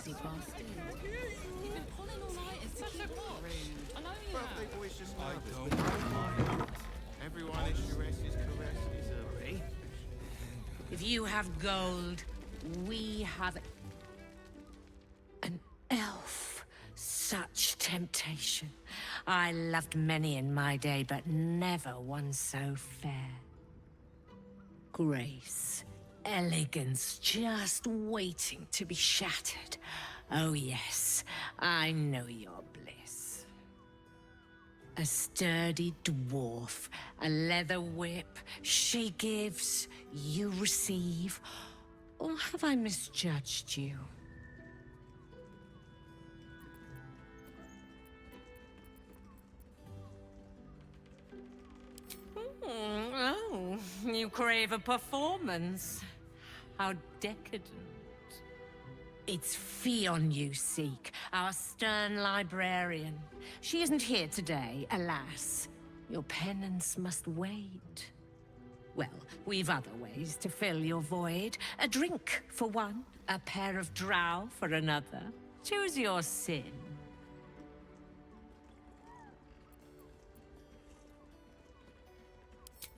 easy past. You've been pulling all night. It's such a rude. I know you Birthday boy's just I nervous. don't mind. Everyone is caress is a bee. If you have gold, we have an elf. Such temptation. I loved many in my day, but never one so fair. Grace, elegance, just waiting to be shattered. Oh yes, I know your bliss. A sturdy dwarf, a leather whip. She gives, you receive. Or have I misjudged you? Oh, you crave a performance. How decadent. It's Ffion you seek, our stern librarian. She isn't here today, alas. Your penance must wait. Well, we've other ways to fill your void. A drink for one, a pair of drow for another. Choose your sin.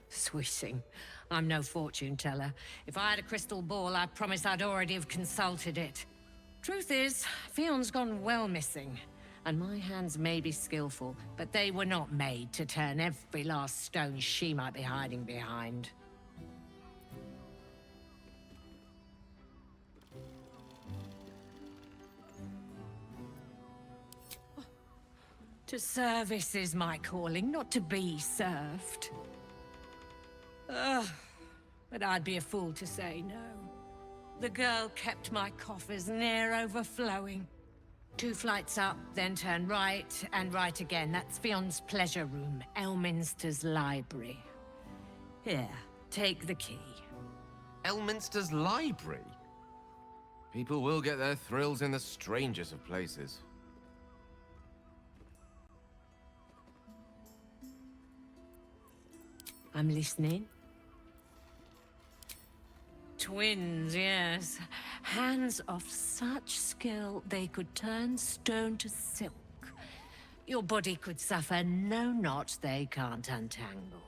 Sweeting. I'm no fortune teller. If I had a crystal ball, I promise I'd already have consulted it. Truth is, Fion's gone well missing. And my hands may be skillful, but they were not made to turn every last stone she might be hiding behind. To service is my calling, not to be served. Ugh, but I'd be a fool to say no. The girl kept my coffers near overflowing. 2 flights up, then turn right, and right again. That's Fion's pleasure room, Elminster's library. Here, take the key. Elminster's library? People will get their thrills in the strangest of places. I'm listening. Twins, yes. Hands of such skill they could turn stone to silk. Your body could suffer no knot they can't untangle.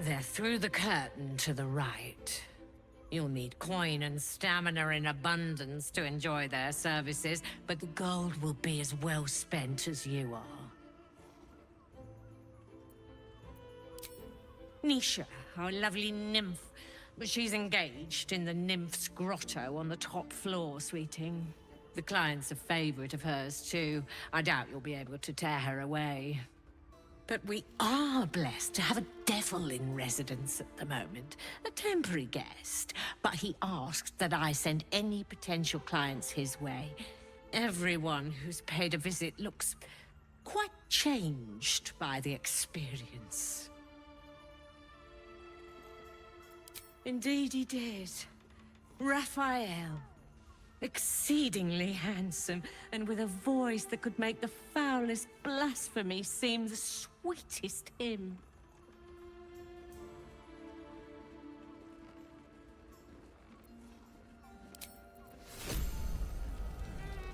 They're through the curtain to the right. You'll need coin and stamina in abundance to enjoy their services, but the gold will be as well spent as you are. Nisha, our lovely nymph. But she's engaged in the nymph's grotto on the top floor, sweeting. The client's a favorite of hers, too. I doubt you'll be able to tear her away. But we are blessed to have a devil in residence at the moment. A temporary guest. But he asked that I send any potential clients his way. Everyone who's paid a visit looks quite changed by the experience. Indeed he did. Raphael. Exceedingly handsome, and with a voice that could make the foulest blasphemy seem the sweetest hymn.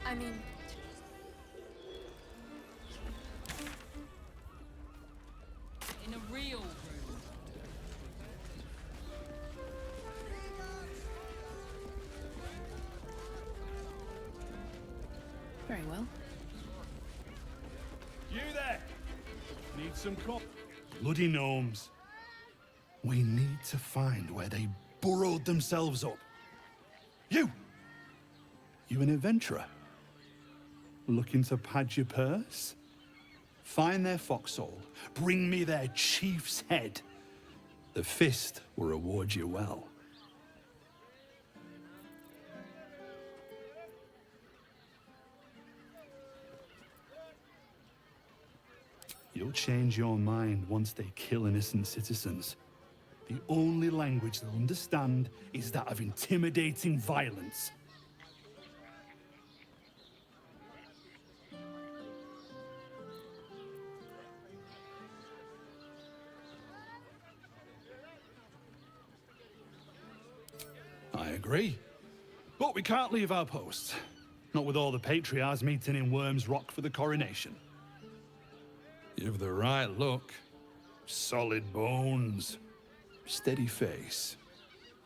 I mean... in a real room. Very well. You there? Need some coffee? Bloody gnomes. We need to find where they burrowed themselves up. You! You an adventurer? Looking to pad your purse? Find their foxhole. Bring me their chief's head. The fist will reward you well. You'll change your mind once they kill innocent citizens. The only language they'll understand is that of intimidating violence. I agree. But we can't leave our posts. Not with all the patriarchs meeting in Wyrm's Rock for the coronation. You've the right look. Solid bones. Steady face.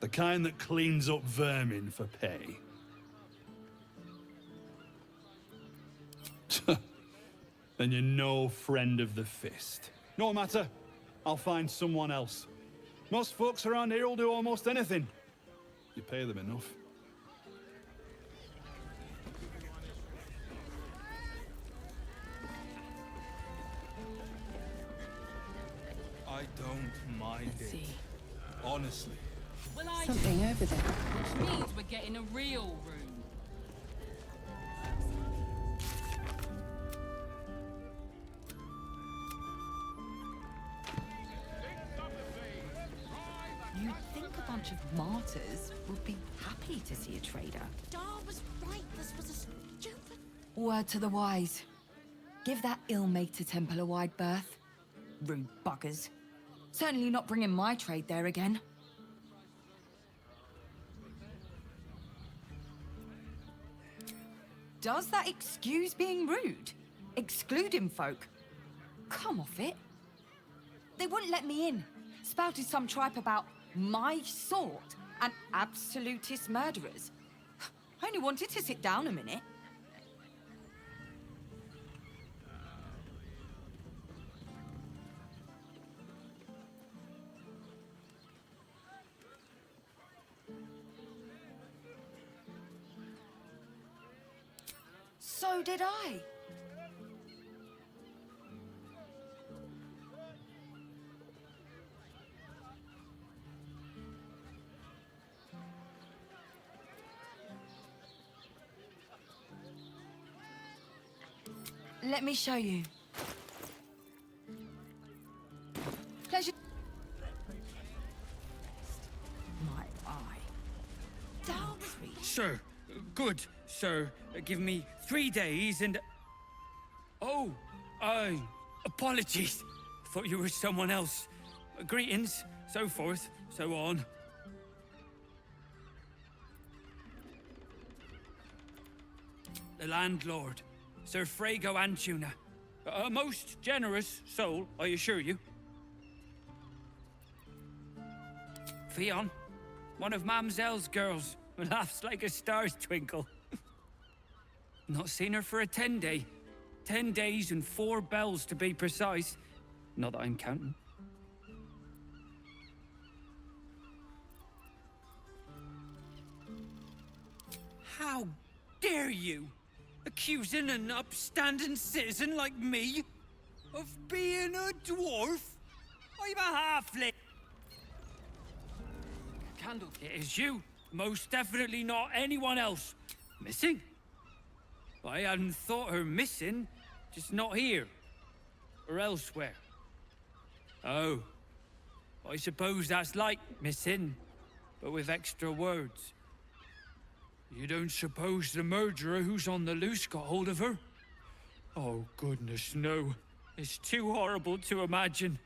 The kind that cleans up vermin for pay. Then you're no friend of the Fist. No matter. I'll find someone else. Most folks around here will do almost anything. You pay them enough. I don't mind it. See. Honestly. Well, I Something over there. which means we're getting a real room. You'd think a bunch of martyrs would be happy to see a trader. Dar was right. This was a stupid. Word to the wise. Give that ill-mated temple a wide berth. Rude buggers. Certainly not bringing my trade there again. Does that excuse being rude? Excluding folk? Come off it. They wouldn't let me in. Spouted some tripe about my sort and absolutist murderers. I only wanted to sit down a minute. So did I. Let me show you. Pleasure. My eye. Down tree. Sir, good, sir. Give me 3 days and... Oh, apologies. Thought you were someone else. Greetings, so forth, so on. The landlord, Sir Frago Antuna. A most generous soul, I assure you. Ffion, one of Mamzell's girls, laughs like a star's twinkle. Not seen her for a 10-day. 10 days and 4 bells to be precise. Not that I'm counting. How dare you? Accusing an upstanding citizen like me of being a dwarf? I'm a halfling. Candle. It is you. Most definitely not anyone else. Missing? I hadn't thought her missing, just not here. Or elsewhere. Oh. I suppose that's like missing, but with extra words. You don't suppose the murderer who's on the loose got hold of her? Oh, goodness, no. It's too horrible to imagine.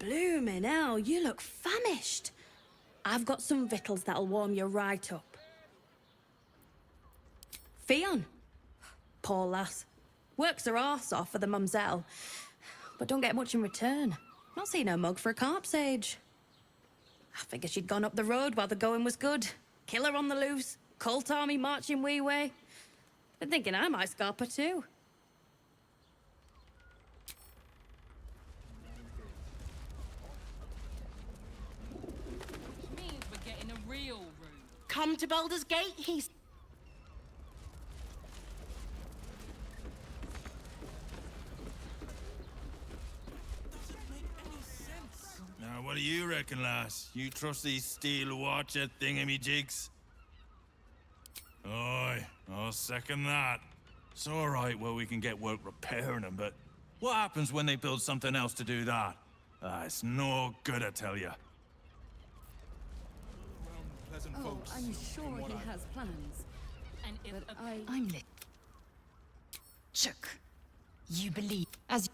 Bloomin' hell, you look famished. I've got some victuals that'll warm you right up. Ffion. Poor lass. Works her arse off for the Mamzell, but don't get much in return. Not seen her mug for a carp's age. I figured she'd gone up the road while the going was good. Killer on the loose, cult army marching wee way. Been thinking I might scarp her too. Which means we're getting a real room. Come to Baldur's Gate, he's... Now, what do you reckon, lass? You trust these steel watcher thingamy-jigs? Aye, I'll second that. It's all right where we can get work repairing them, but what happens when they build something else to do that? It's no good, I tell you. Oh, I'm sure he has plans. And if But a I'm lit. Chuck. You believe as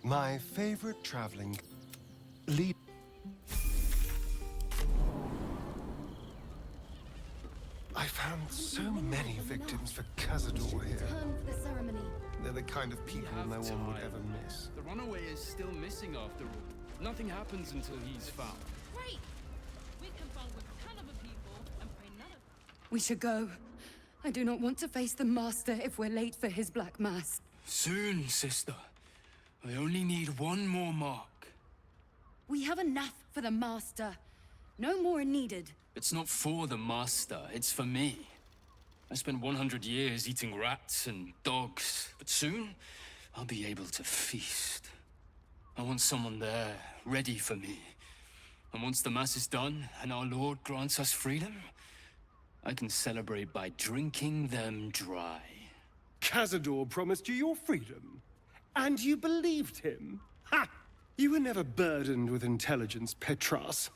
My favorite traveling lead. I found so many victims for Cazador here. Turn for the ceremony. They're the kind of people no one would ever miss. The runaway is still missing after all. Nothing happens until he's found. Great! We can find with caliber people and pray none of We should go. I do not want to face the Master if we're late for his Black Mass. Soon, sister. I only need one more mark. We have enough for the Master. No more are needed. It's not for the master, it's for me. I spent 100 years eating rats and dogs, but soon I'll be able to feast. I want someone there, ready for me. And once the Mass is done and our Lord grants us freedom, I can celebrate by drinking them dry. Cazador promised you your freedom, and you believed him? Ha! You were never burdened with intelligence, Petras.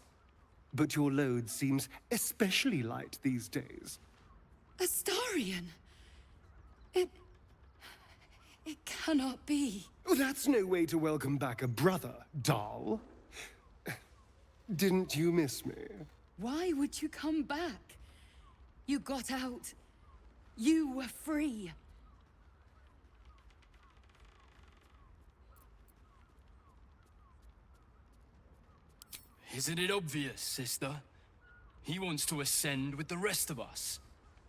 But your load seems especially light these days. Astarion! It cannot be. That's no way to welcome back a brother, doll. Didn't you miss me? Why would you come back? You got out. You were free. Isn't it obvious, sister? He wants to ascend with the rest of us.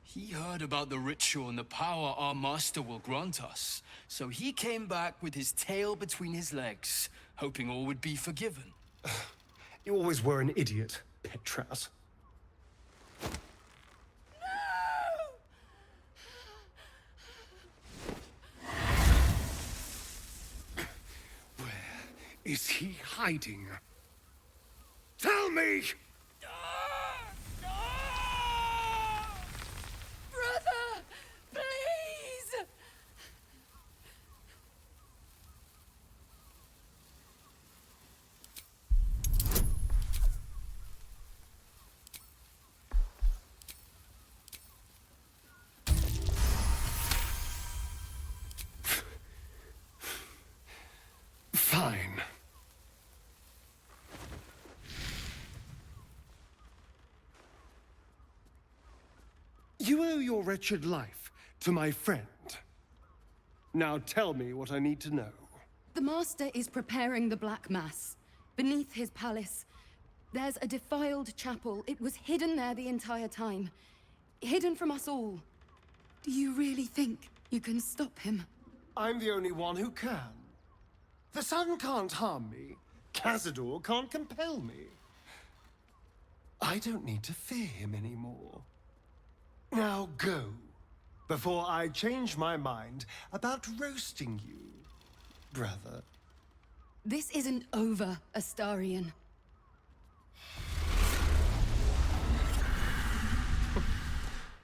He heard about the ritual and the power our master will grant us. So he came back with his tail between his legs, hoping all would be forgiven. You always were an idiot, Petras. Where is he hiding? Tell me! Brother! Please! Fine. You owe your wretched life to my friend. Now tell me what I need to know. The Master is preparing the Black Mass. Beneath his palace, there's a defiled chapel. It was hidden there the entire time. Hidden from us all. Do you really think you can stop him? I'm the only one who can. The sun can't harm me. Cazador can't compel me. I don't need to fear him anymore. Now go, before I change my mind about roasting you, brother. This isn't over, Astarion.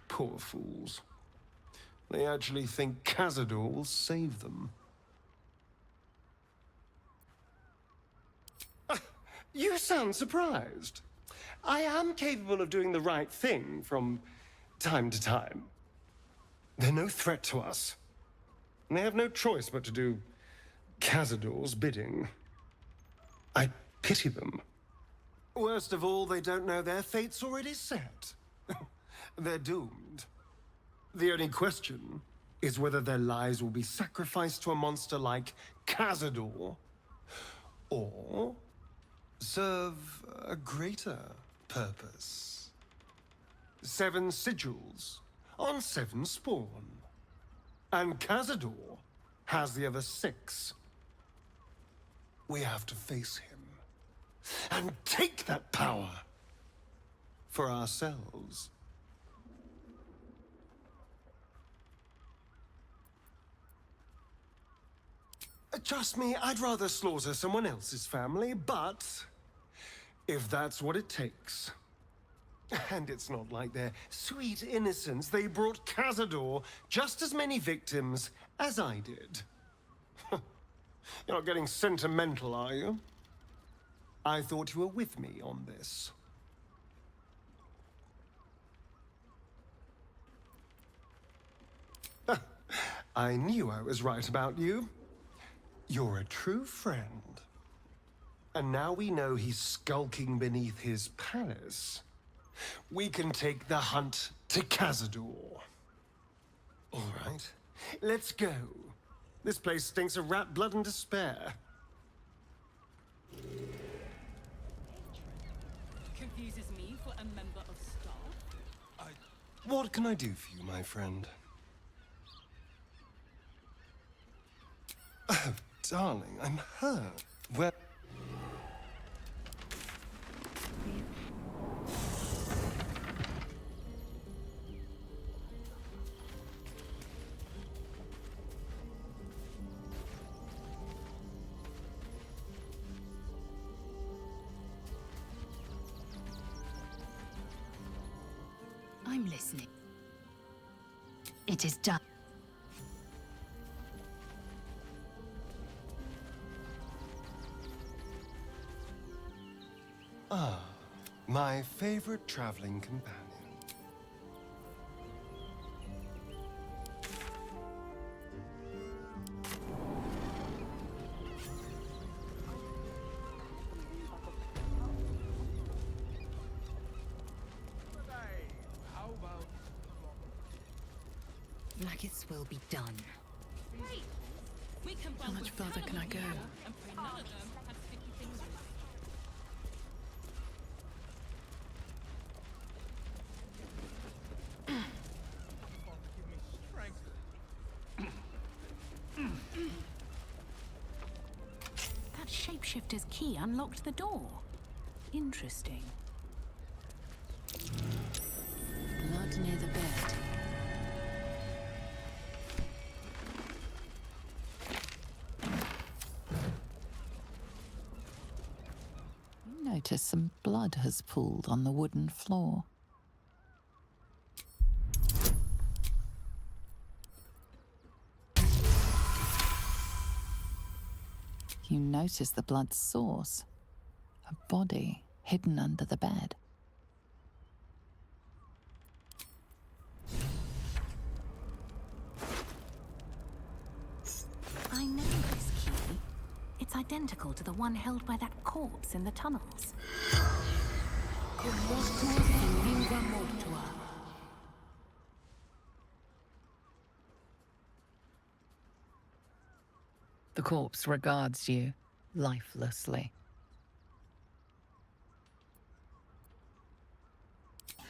Poor fools. They actually think Cazador will save them. You sound surprised. I am capable of doing the right thing from time to time. They're no threat to us. And they have no choice but to do Cazador's bidding. I pity them. Worst of all, they don't know their fate's already set. They're doomed. The only question is whether their lives will be sacrificed to a monster like Cazador, or serve a greater purpose. 7 sigils on 7 spawn. And Cazador has the other 6. We have to face him and take that power for ourselves. Trust me, I'd rather slaughter someone else's family, but if that's what it takes, And it's not like their sweet innocence. They brought Cazador just as many victims as I did. You're not getting sentimental, are you? I thought you were with me on this. I knew I was right about you. You're a true friend. And now we know he's skulking beneath his palace. We can take the hunt to Cazador. All right, let's go. This place stinks of rat blood and despair. Confuses me for a member of staff. What can I do for you, my friend? Oh, darling, I'm hurt. Where... I'm listening. It is done. Ah, my favorite traveling companion. Blackets will be done. We can How much further can I go? and pray none of them have sticky fingers. That shapeshifter's key unlocked the door. Interesting. Blood near the bed. You notice some blood has pooled on the wooden floor. You notice the blood's source. A body hidden under the bed. I know this key. It's identical to the one held by that corpse in the tunnels. The corpse regards you lifelessly.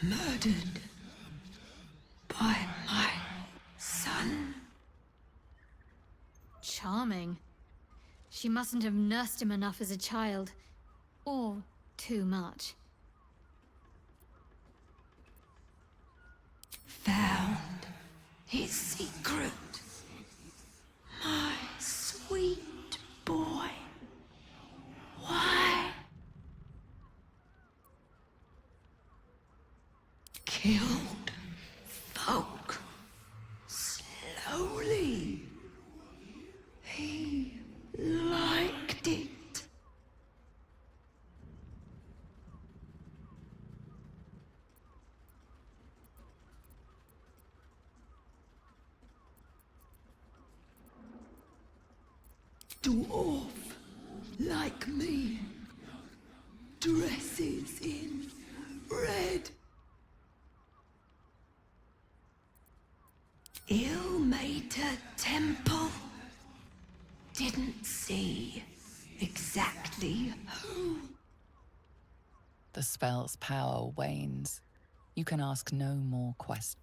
Murdered by my son. Charming. She mustn't have nursed him enough as a child. Or too much. Found his secret. My sweet boy. Why? Killed folk slowly. He liked it. Dwarf like me, dresses in red. Ill-mated temple. Didn't see exactly who. The spell's power wanes. You can ask no more questions.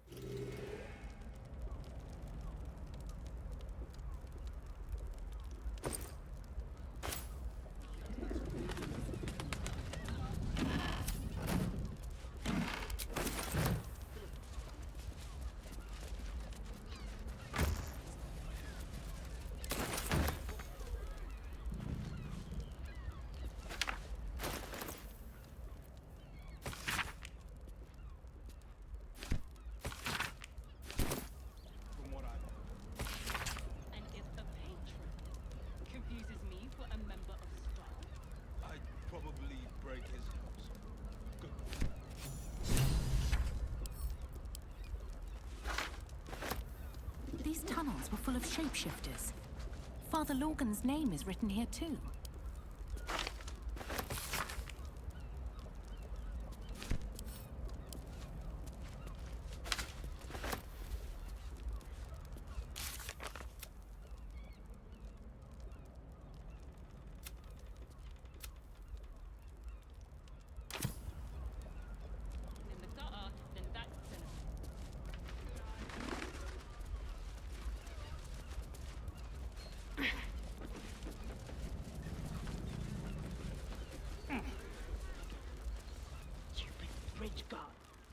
of shapeshifters. Father Lorgan's name is written here too.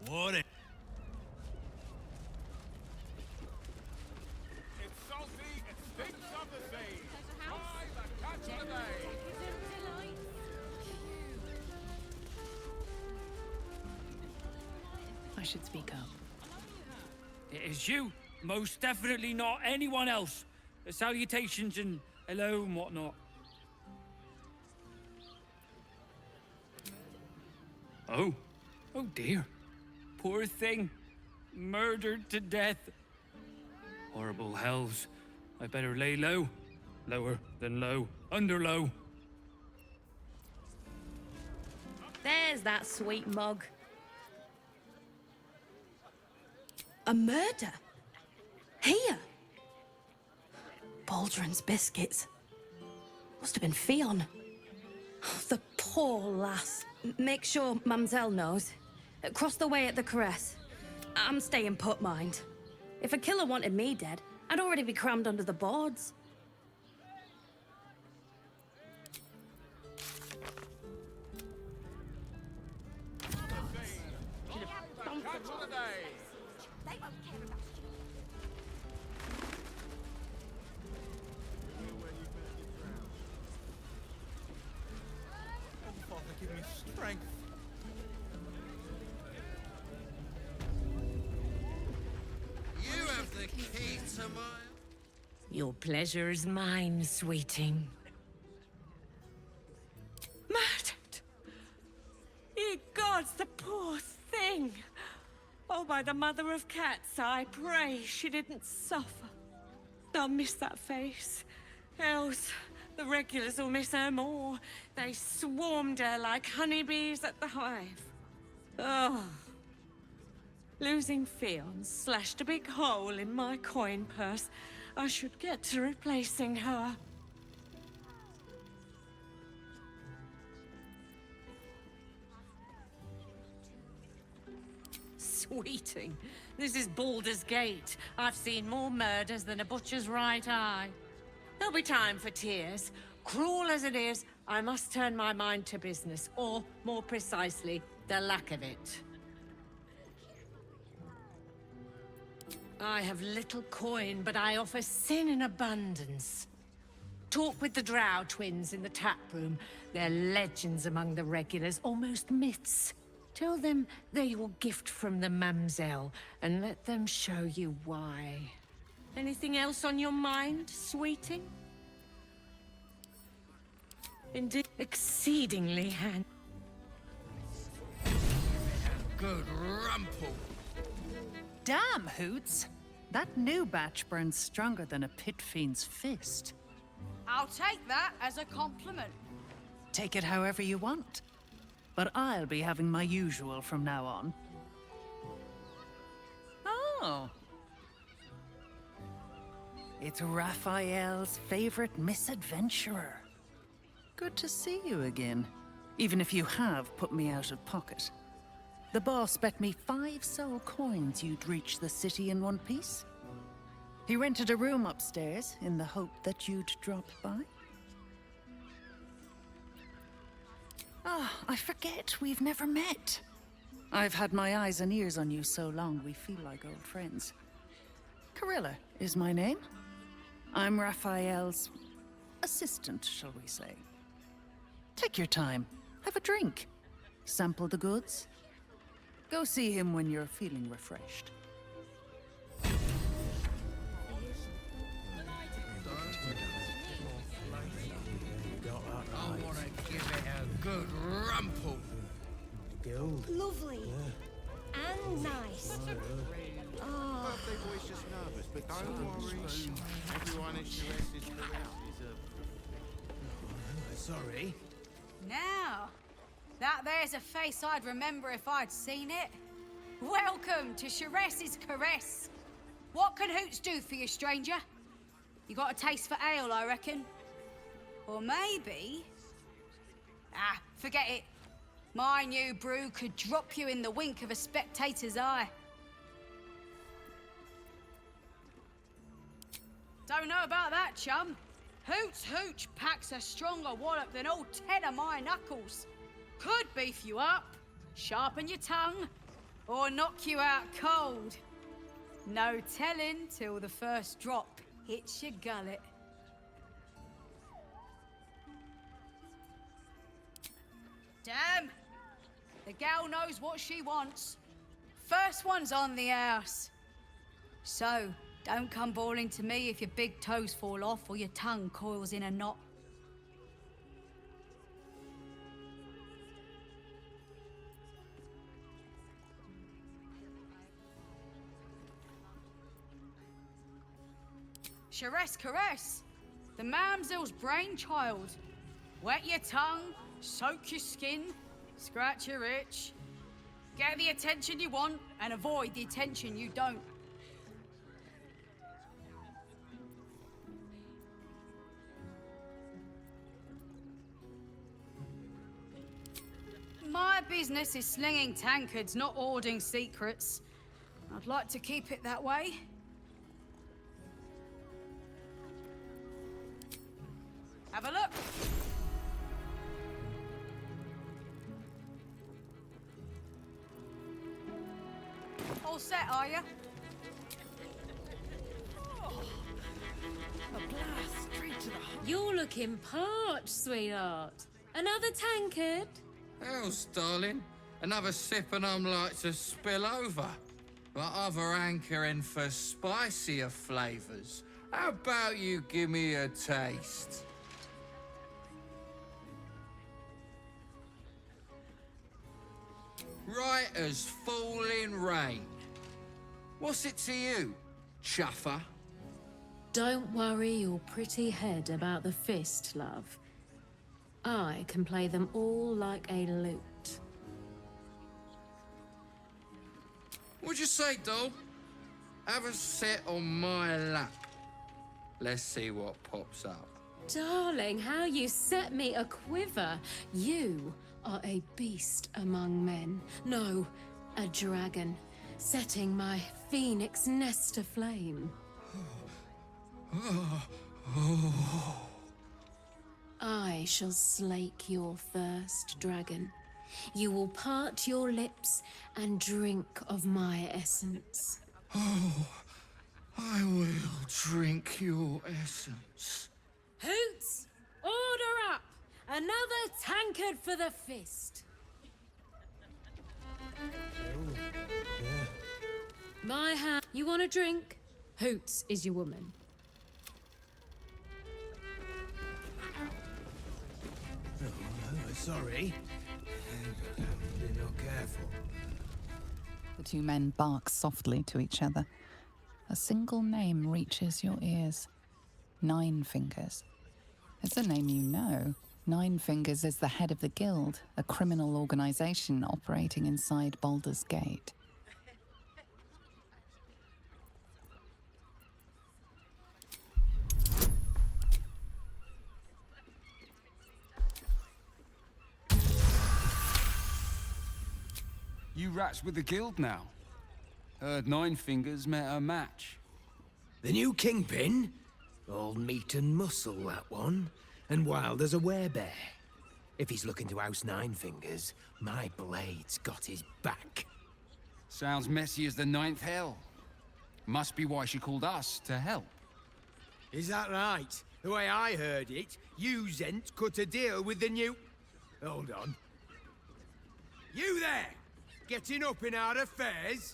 What it? It's salty, it stinks of the sea. Why the catch of the day? I should speak up. It is you. Most definitely not anyone else. Salutations and hello and whatnot. Oh. Oh dear. Poor thing. Murdered to death. Horrible hells. I better lay low. Lower than low. Under low. There's that sweet mug. A murder? Here? Baldrin's biscuits. Must have been Ffion. Oh, the poor lass. Make sure Mamzell knows. Cross the way at the caress. I'm staying put, mind. If a killer wanted me dead, I'd already be crammed under the boards. Give me strength. You have the key to my... Your pleasure is mine, sweeting. Murdered! Ye gods, the poor thing! Oh, by the mother of cats, I pray she didn't suffer. I'll miss that face. Else, the regulars will miss her more. They swarmed her like honeybees at the hive. Oh. Losing Ffion slashed a big hole in my coin purse. I should get to replacing her. Sweeting, this is Baldur's Gate. I've seen more murders than a butcher's right eye. There'll be time for tears. Cruel as it is, I must turn my mind to business, or, more precisely, the lack of it. I have little coin, but I offer sin in abundance. Talk with the Drow twins in the tap room. They're legends among the regulars, almost myths. Tell them they're your gift from the Mamzell, and let them show you why. Anything else on your mind, sweeting? Indeed, exceedingly hand. Good rumple. Damn, Hoots! That new batch burns stronger than a pit fiend's fist. I'll take that as a compliment. Take it however you want. But I'll be having my usual from now on. Oh. It's Raphael's favorite misadventurer. Good to see you again. Even if you have put me out of pocket. The boss bet me 5 soul coins you'd reach the city in one piece. He rented a room upstairs in the hope that you'd drop by. Ah, I forget we've never met. I've had my eyes and ears on you so long we feel like old friends. Korrilla is my name. I'm Raphael's assistant, shall we say. Take your time, have a drink, sample the goods. Go see him when you're feeling refreshed. I want to give it a good rumple. Lovely. And nice. Oh. Birthday boy's just nervous, but Everyone is Sorry. Now, that there's a face I'd remember if I'd seen it. Welcome to Sharess's Caress. What can Hoots do for you, stranger? You got a taste for ale, I reckon? Or maybe... Ah, forget it. My new brew could drop you in the wink of a spectator's eye. Don't know about that, chum. Hoots Hooch packs a stronger wallop than all 10 of my knuckles. Could beef you up, sharpen your tongue, or knock you out cold. No telling till the first drop hits your gullet. Damn! The gal knows what she wants. First one's on the house. So, don't come bawling to me if your big toes fall off or your tongue coils in a knot. Sharess Caress, the Mamzell's brainchild. Wet your tongue, soak your skin, scratch your itch. Get the attention you want and avoid the attention you don't. My business is slinging tankards, not hoarding secrets. I'd like to keep it that way. Have a look. All set, are you? A blast straight to the heart. You're looking parched, sweetheart. Another tankard? Hells, darling. Another sip and I'm like to spill over. But other hankering for spicier flavours. How about you give me a taste? Right as falling rain. What's it to you, chuffer? Don't worry your pretty head about the fist, love. I can play them all like a lute. What'd you say, doll? Have a sit on my lap. Let's see what pops up. Darling, how you set me a quiver. You are a beast among men. No, a dragon, setting my phoenix nest aflame. I shall slake your thirst, dragon. You will part your lips and drink of my essence. Oh, I will drink your essence. Hoots, order up! Another tankard for the fist. My hand. You want a drink? Hoots is your woman. Sorry. Be not careful. The two men bark softly to each other. A single name reaches your ears. Nine Fingers. It's a name you know. Nine Fingers is the head of the Guild, a criminal organization operating inside Baldur's Gate. You rats with the Guild now? Heard Nine Fingers met a match. The new kingpin? All meat and muscle, that one. And wild as a werebear. If he's looking to oust Nine Fingers, my blade's got his back. Sounds messy as the ninth hell. Must be why she called us to help. Is that right? The way I heard it, you Zent cut a deal with the new... Hold on. You there! Getting up in our affairs?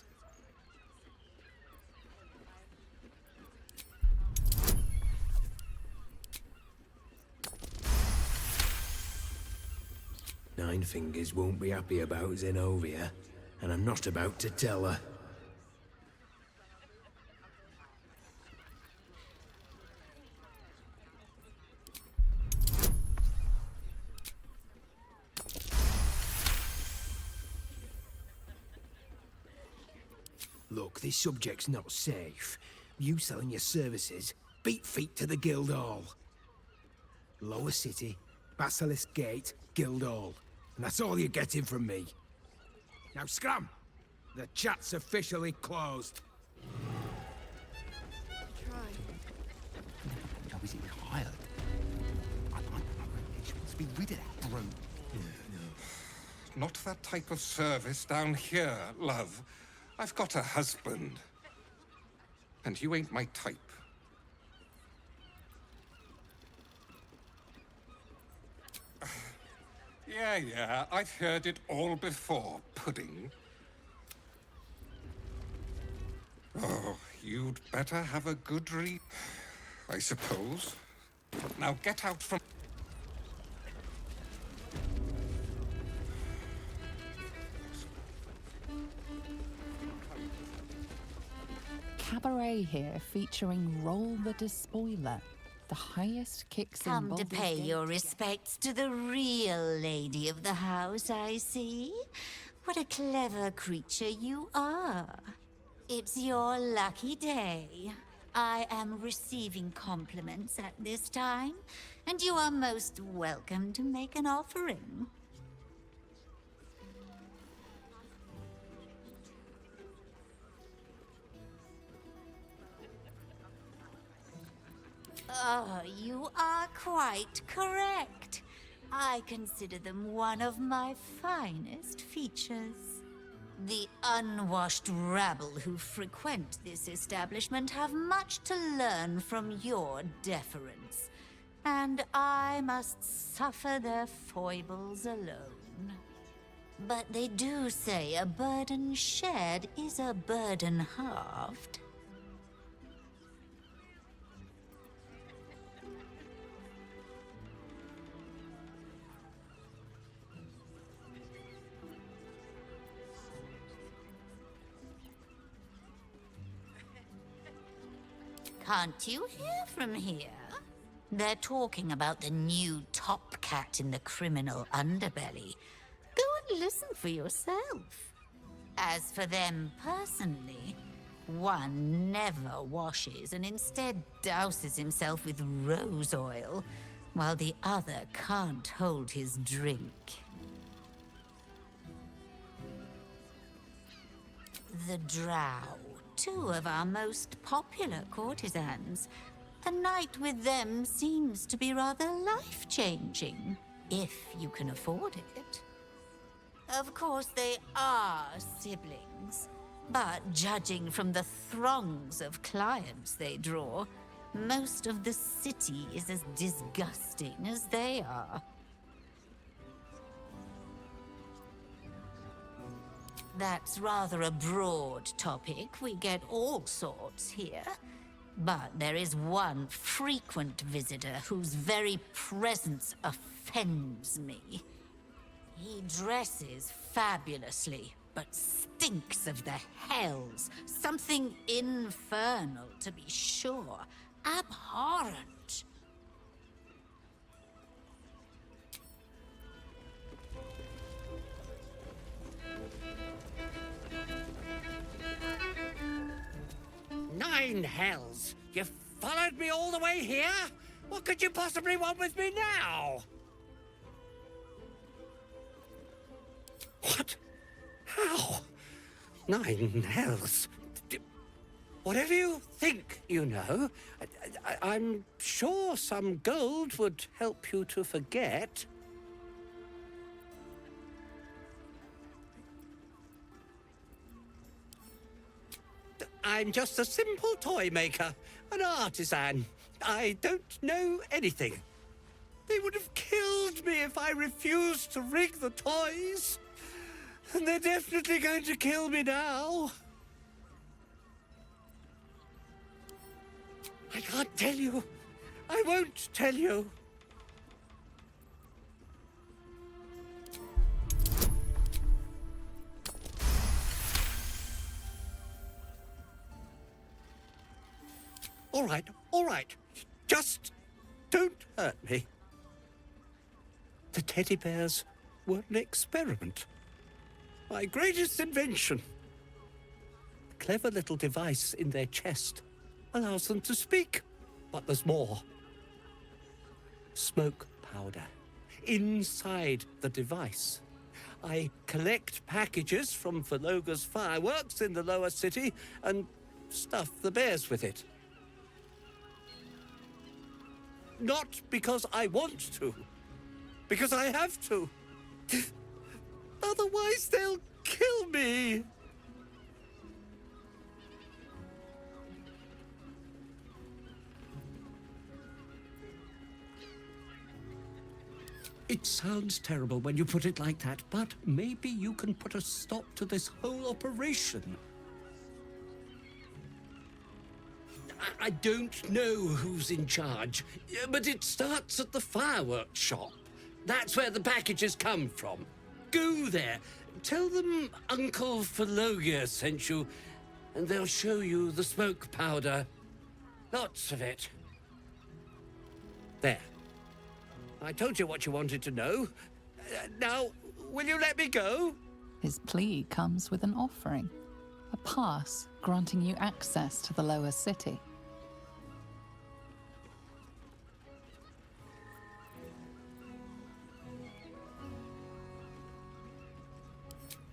Nine Fingers won't be happy about Zenobia, and I'm not about to tell her. Look, this subject's not safe. You selling your services, beat feet to the Guildhall. Lower City, Basilisk Gate, Guildhall. And that's all you're getting from me. Now scram! The chat's officially closed. Job is hired. She wants to be rid of that brute. Not that type of service down here, love. I've got a husband. And you ain't my type. Yeah, I've heard it all before, Pudding. Oh, you'd better have a good read, I suppose. Now get out from... Cabaret here featuring Roll the Despoiler, the highest kicks in Come to Baldur's pay Gate. your respects to the real lady of the house, I see. What a clever creature you are. It's your lucky day. I am receiving compliments at this time, and you are most welcome to make an offering. Oh, you are quite correct. I consider them one of my finest features. The unwashed rabble who frequent this establishment have much to learn from your deference, and I must suffer their foibles alone. But they do say a burden shared is a burden halved. Can't you hear from here? They're talking about the new top cat in the criminal underbelly. Go and listen for yourself. As for them personally, one never washes and instead douses himself with rose oil, while the other can't hold his drink. The Drow. Two of our most popular courtesans. A night with them seems to be rather life-changing, if you can afford it. Of course, they are siblings, but judging from the throngs of clients they draw, most of the city is as disgusting as they are. That's rather a broad topic. We get all sorts here. But there is one frequent visitor whose very presence offends me. He dresses fabulously, but stinks of the hells. Something infernal, to be sure. Abhorrent. Nine hells! You followed me all the way here? What could you possibly want with me now? What? How? Nine hells? Whatever you think, you know, I'm sure some gold would help you to forget. I'm just a simple toy maker, an artisan. I don't know anything. They would have killed me if I refused to rig the toys. And they're definitely going to kill me now. I can't tell you. I won't tell you. All right. Just don't hurt me. The teddy bears were an experiment. My greatest invention. clever little device in their chest. Allows them to speak. But there's more. Smoke powder. Inside the device. I collect packages from Valoga's fireworks in the lower city and stuff the bears with it. Not because I want to. Because I have to. Otherwise they'll kill me. It sounds terrible when you put it like that, but maybe you can put a stop to this whole operation. I don't know who's in charge, but it starts at the fireworks shop. That's where the packages come from. Go there, tell them Uncle Valoga sent you, and they'll show you the smoke powder. Lots of it. There. I told you what you wanted to know. Now, will you let me go? His plea comes with an offering, a pass granting you access to the lower city.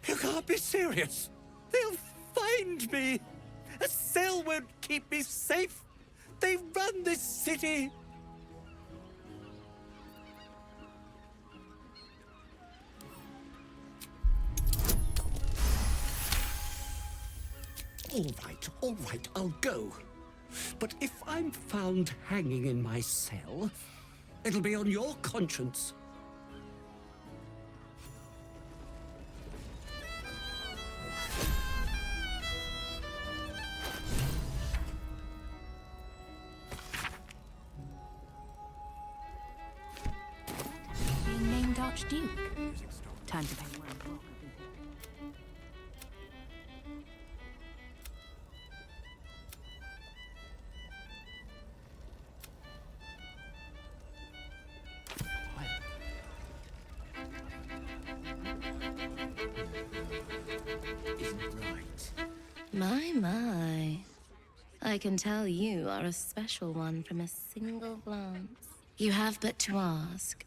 You can't be serious. They'll find me. A cell won't keep me safe. They run this city. All right, I'll go. But if I'm found hanging in my cell, it'll be on your conscience. Being named Archduke. Time to pay Wyrm. My. I can tell you are a special one from a single glance. You have but to ask,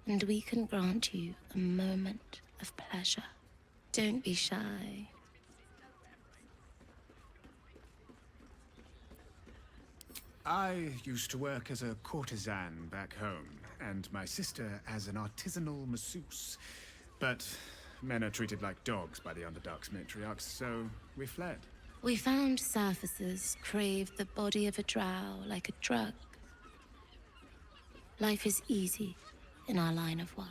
and we can grant you a moment of pleasure. Don't be shy. I used to work as a courtesan back home, and my sister as an artisanal masseuse. But men are treated like dogs by the Underduke's matriarchs, so we fled. We found surfaces craved the body of a drow like a drug. Life is easy in our line of work.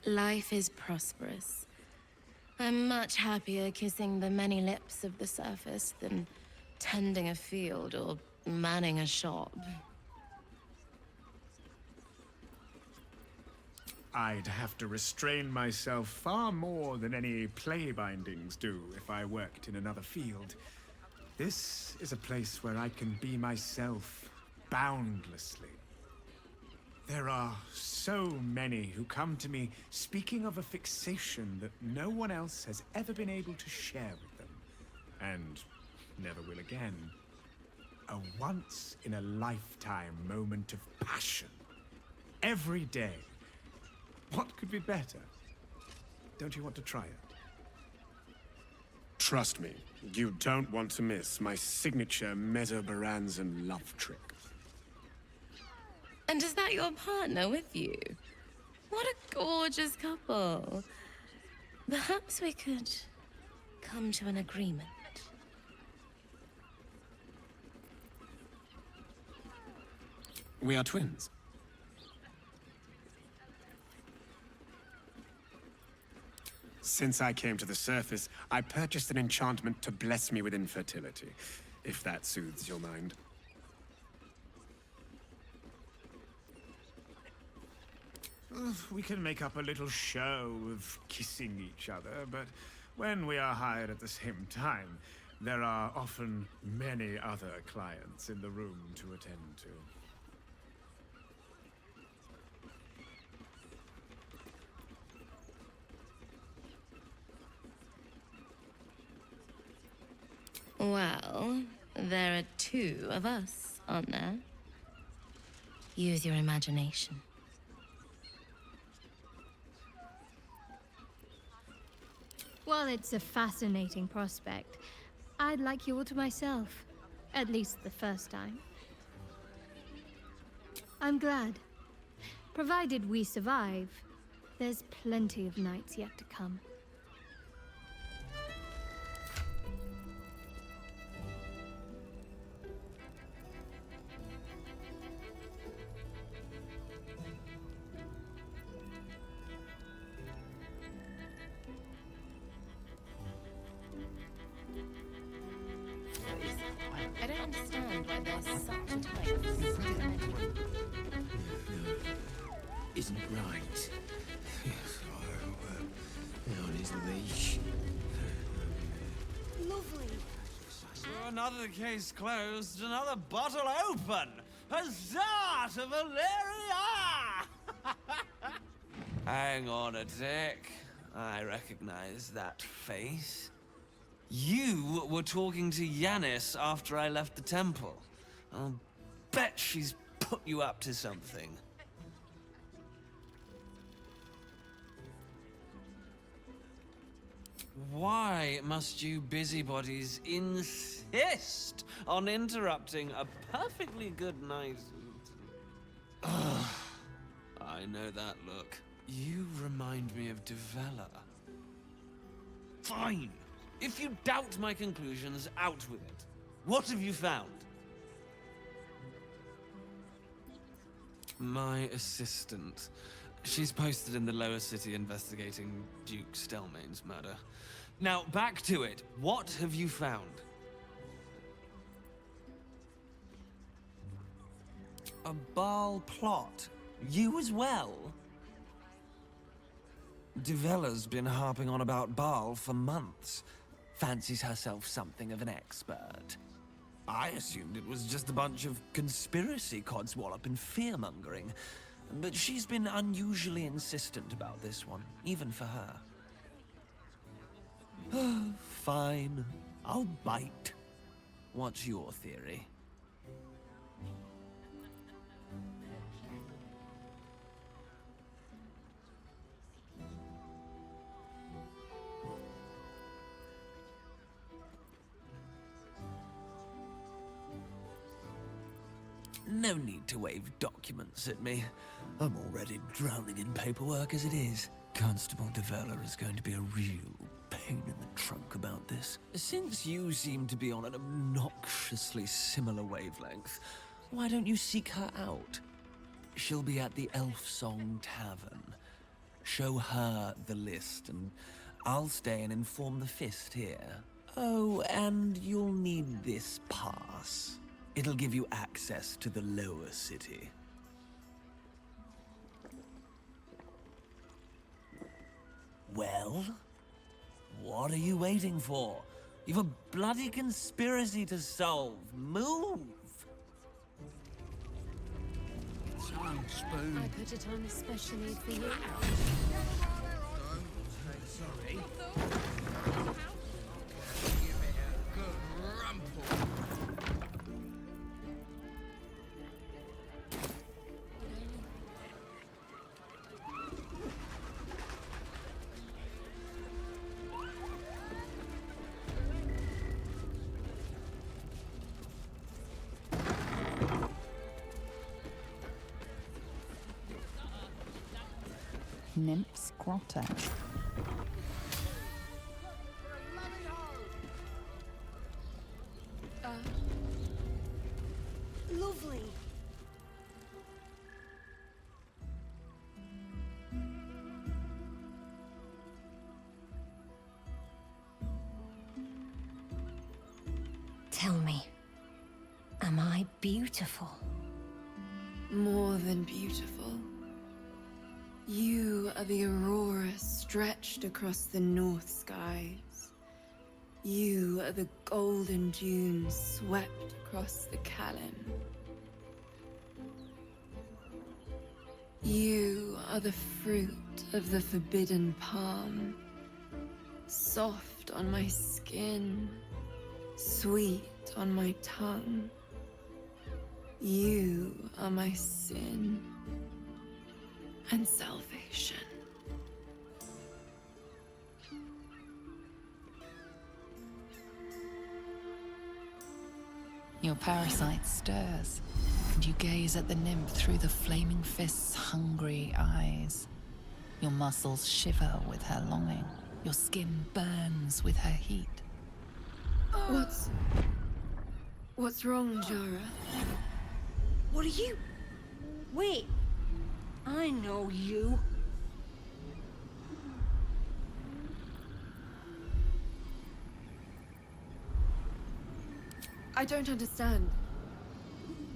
Life is prosperous. I'm much happier kissing the many lips of the surface than tending a field or manning a shop. I'd have to restrain myself far more than any play bindings do if I worked in another field. This is a place where I can be myself boundlessly. There are so many who come to me speaking of a fixation that no one else has ever been able to share with them, and never will again. A once-in-a-lifetime moment of passion. Every day. What could be better? Don't you want to try it? Trust me, you don't want to miss my signature Mesobaranzan love trick. And is that your partner with you? What a gorgeous couple. Perhaps we could come to an agreement. We are twins. Since I came to the surface, I purchased an enchantment to bless me with infertility, if that soothes your mind. We can make up a little show of kissing each other, but when we are hired at the same time, there are often many other clients in the room to attend to. Well, there are two of us, aren't there? Use your imagination. Well, it's a fascinating prospect. I'd like you all to myself. At least the first time. I'm glad. Provided we survive, there's plenty of nights yet to come. I don't understand why there's such a type. Isn't it right? Yes, on his leash. Lovely. So another case closed, another bottle open! Huzzah to Valeria! Hang on a tick. I recognize that face. You were talking to Yanis after I left the temple. I'll bet she's put you up to something. Why must you busybodies insist on interrupting a perfectly good night? Ugh, I know that look. You remind me of Devella. Fine! If you doubt my conclusions, out with it. What have you found? My assistant. She's posted in the lower city investigating Duke Stelmane's murder. Now, back to it. What have you found? A Baal plot? You as well? Devella's been harping on about Baal for months. Fancies herself something of an expert. I assumed it was just a bunch of conspiracy codswallop and fear-mongering. But she's been unusually insistent about this one, even for her. Fine. I'll bite. What's your theory? No need to wave documents at me. I'm already drowning in paperwork as it is. Constable Devella is going to be a real pain in the trunk about this. Since you seem to be on an obnoxiously similar wavelength, why don't you seek her out? She'll be at the Elf Song Tavern. Show her the list, and I'll stay and inform the Fist here. Oh, and you'll need this pass. It'll give you access to the lower city. Well? What are you waiting for? You've a bloody conspiracy to solve. Move! Spoon. I put it on especially for you. Sorry. Give it a good rumple. Nymph's Grotto. Lovely. Tell me, am I beautiful? More than beautiful. You are the aurora stretched across the north skies. You are the golden dunes swept across the Callan. You are the fruit of the forbidden palm, soft on my skin, sweet on my tongue. You are my sin and salvation. Your parasite stirs, and you gaze at the nymph through the flaming fist's hungry eyes. Your muscles shiver with her longing. Your skin burns with her heat. What's wrong, Jara? What are you? Wait. I know you. I don't understand.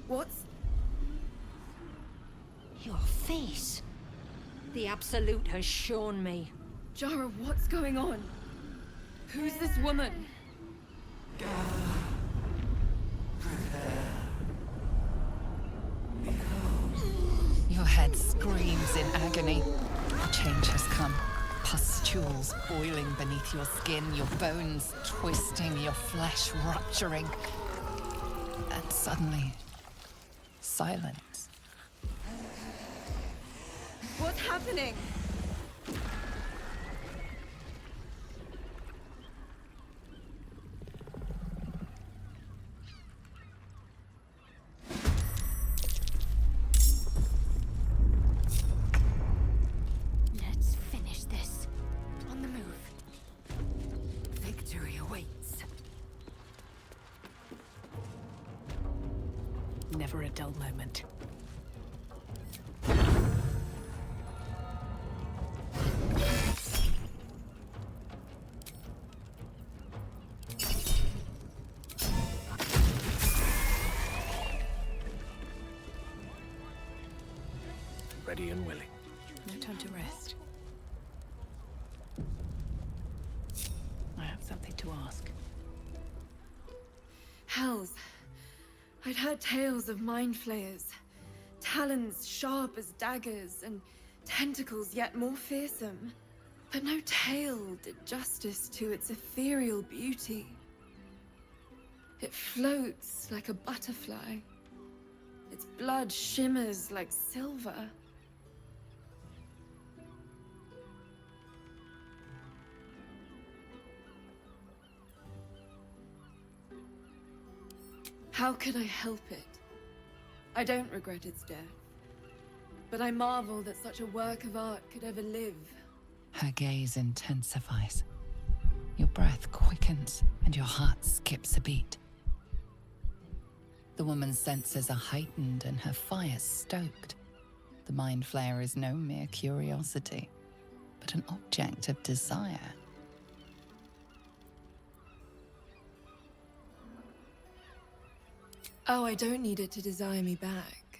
What's... Your face. The Absolute has shown me. Jara, what's going on? Who's this woman? Your head screams in agony. A change has come. Pustules boiling beneath your skin, your bones twisting, your flesh rupturing. And suddenly, silence. What's happening? Let's finish this. On the move. Victory awaits. Never a dull moment. Ready and willing. No time to rest. I have something to ask. Hells. I'd heard tales of mind flayers. Talons sharp as daggers, and tentacles yet more fearsome. But no tale did justice to its ethereal beauty. It floats like a butterfly. Its blood shimmers like silver. How could I help it? I don't regret its death. But I marvel that such a work of art could ever live. Her gaze intensifies. Your breath quickens, and your heart skips a beat. The woman's senses are heightened and her fire stoked. The mind flayer is no mere curiosity, but an object of desire. Oh, I don't need it to desire me back.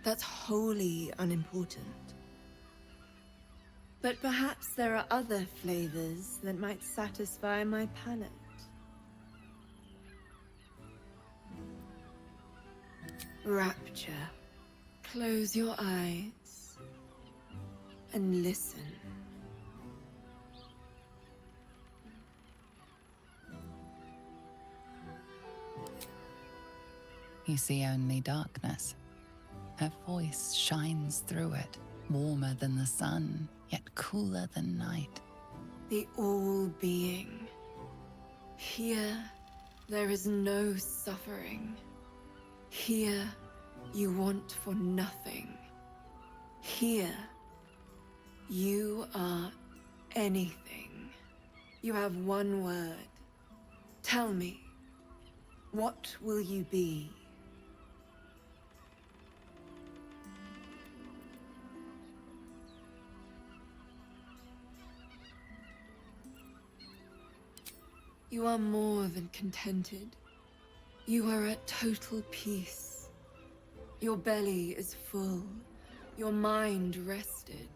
That's wholly unimportant. But perhaps there are other flavors that might satisfy my palate. Rapture. Close your eyes and listen. You see only darkness. Her voice shines through it, warmer than the sun, yet cooler than night. The All-Being. Here, there is no suffering. Here, you want for nothing. Here, you are anything. You have one word. Tell me, what will you be? You are more than contented. You are at total peace. Your belly is full. Your mind rested.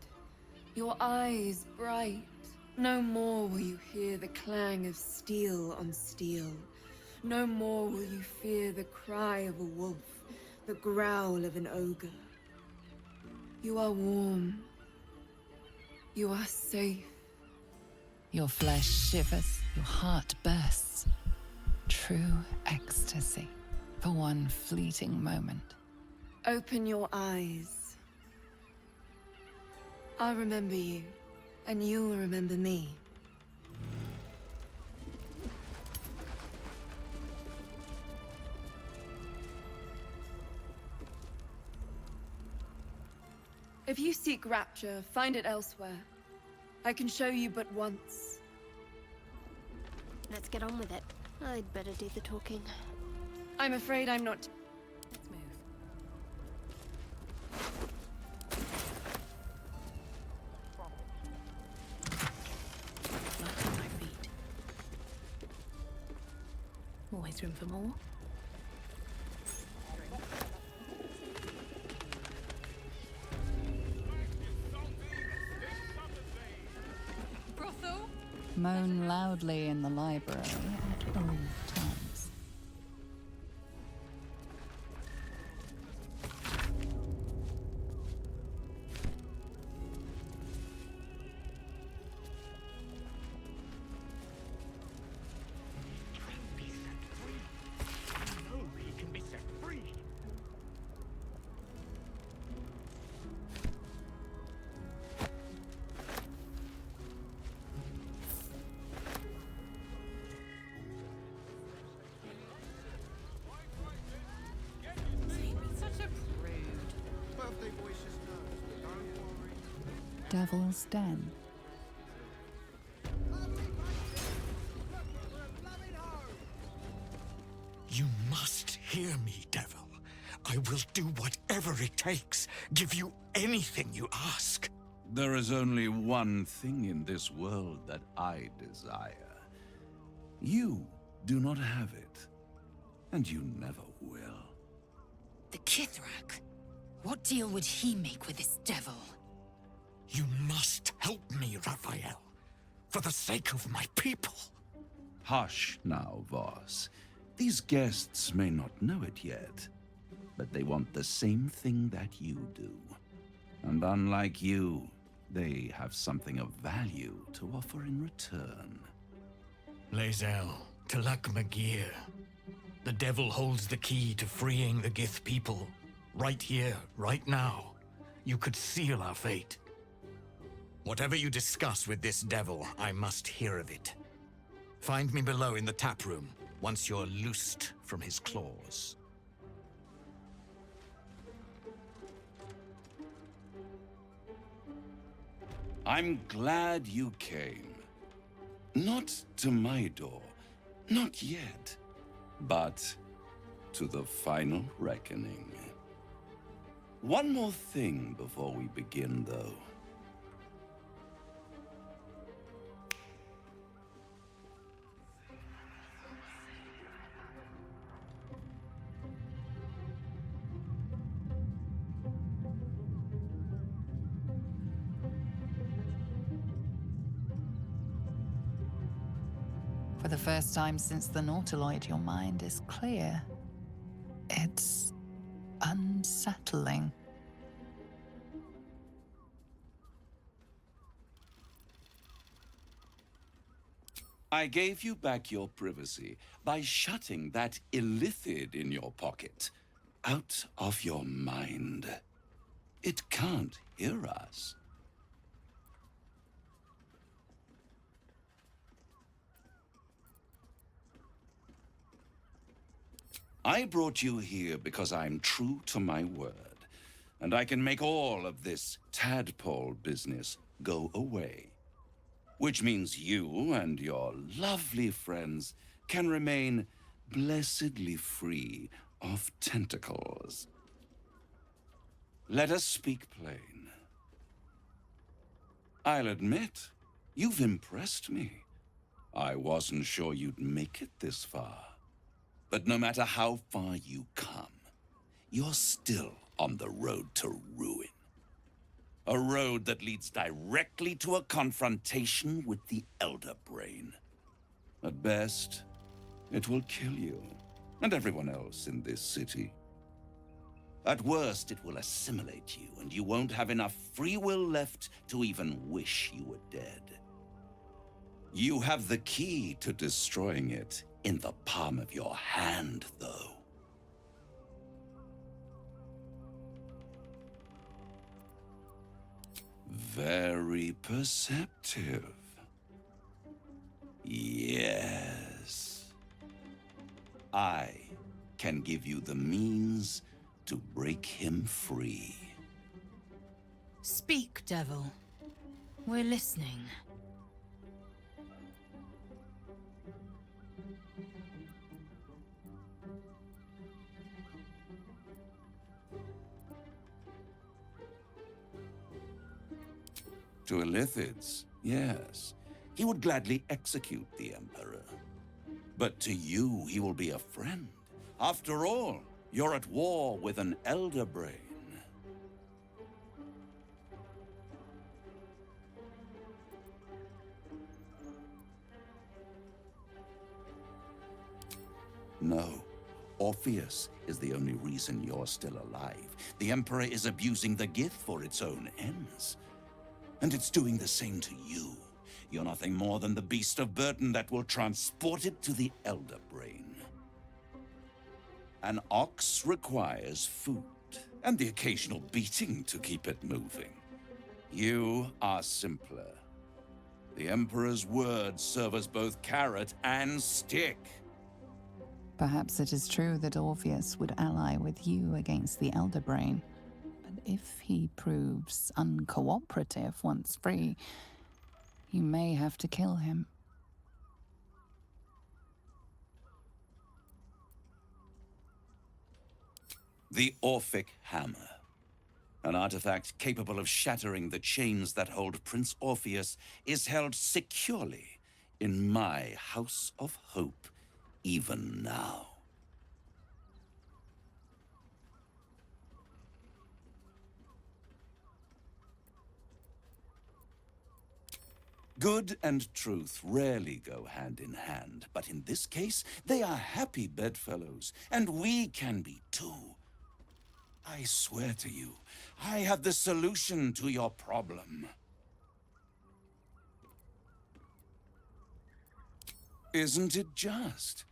Your eyes bright. No more will you hear the clang of steel on steel. No more will you fear the cry of a wolf, the growl of an ogre. You are warm. You are safe. Your flesh shivers, your heart bursts. True ecstasy for one fleeting moment. Open your eyes. I'll remember you, and you'll remember me. If you seek Rapture, find it elsewhere. I can show you but once. Let's get on with it. I'd better do the talking. I'm afraid I'm not... Let's move. Light on my feet. Always room for more. Moan loudly in the library at all times. Devil's Den. You must hear me, Devil. I will do whatever it takes, give you anything you ask. There is only one thing in this world that I desire. You do not have it, and you never will. The Kith'rak? What deal would he make with this devil? You must help me, Raphael, for the sake of my people. Hush now, Voss. These guests may not know it yet, but they want the same thing that you do. And unlike you, they have something of value to offer in return. Lae'zel, Talak Magir. The devil holds the key to freeing the Gith people. Right here, right now. You could seal our fate. Whatever you discuss with this devil, I must hear of it. Find me below in the tap room, once you're loosed from his claws. I'm glad you came. Not to my door, not yet, but to the final reckoning. One more thing before we begin, though. For the first time since the Nautiloid, your mind is clear. It's unsettling. I gave you back your privacy by shutting that illithid in your pocket out of your mind. It can't hear us. I brought you here because I'm true to my word, and I can make all of this tadpole business go away. Which means you and your lovely friends can remain blessedly free of tentacles. Let us speak plain. I'll admit, you've impressed me. I wasn't sure you'd make it this far. But no matter how far you come, you're still on the road to ruin. A road that leads directly to a confrontation with the Elder Brain. At best, it will kill you, and everyone else in this city. At worst, it will assimilate you, and you won't have enough free will left to even wish you were dead. You have the key to destroying it in the palm of your hand, though. Very perceptive. Yes. I can give you the means to break him free. Speak, devil. We're listening. To Illithids, yes. He would gladly execute the Emperor. But to you, he will be a friend. After all, you're at war with an Elder Brain. No. Orpheus is the only reason you're still alive. The Emperor is abusing the Gith for its own ends. And it's doing the same to you. You're nothing more than the beast of burden that will transport it to the Elder Brain. An ox requires food, and the occasional beating to keep it moving. You are simpler. The Emperor's words serve as both carrot and stick. Perhaps it is true that Orpheus would ally with you against the Elder Brain. But if he proves uncooperative once free, you may have to kill him. The Orphic Hammer. An artifact capable of shattering the chains that hold Prince Orpheus is held securely in my House of Hope, even now. Good and truth rarely go hand in hand, but in this case, they are happy bedfellows, and we can be too. I swear to you, I have the solution to your problem. Isn't it just?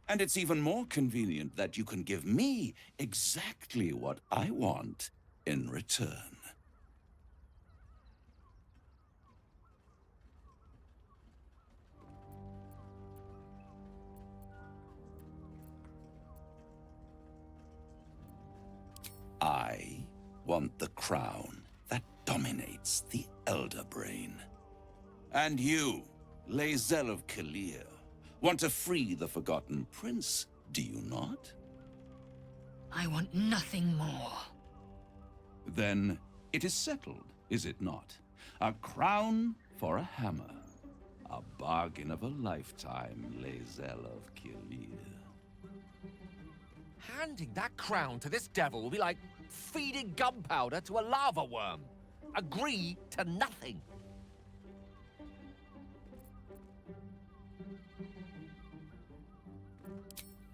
And it's even more convenient that you can give me exactly what I want in return. I want the crown that dominates the Elder Brain. And you, Lae'zel of Kith'rak, want to free the Forgotten Prince, do you not? I want nothing more. Then it is settled, is it not? A crown for a hammer. A bargain of a lifetime, Lae'zel of Kith'rak. Handing that crown to this devil will be like feeding gunpowder to a lava worm. Agree to nothing.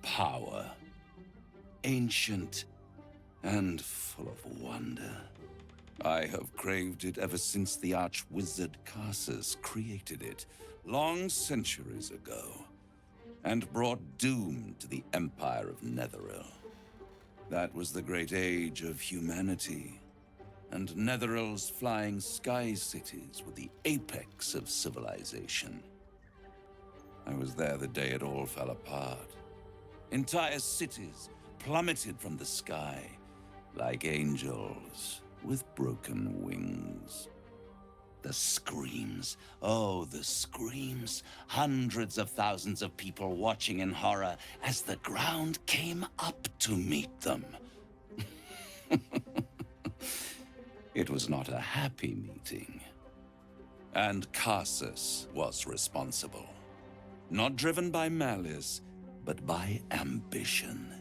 Power. Ancient and full of wonder. I have craved it ever since the arch-wizard Karsus created it, long centuries ago, and brought doom to the Empire of Netheril. That was the great age of humanity, and Netheril's flying sky cities were the apex of civilization. I was there the day it all fell apart. Entire cities plummeted from the sky, like angels with broken wings. The screams, oh, the screams. Hundreds of thousands of people watching in horror as the ground came up to meet them. It was not a happy meeting. And Karsus was responsible. Not driven by malice, but by ambition.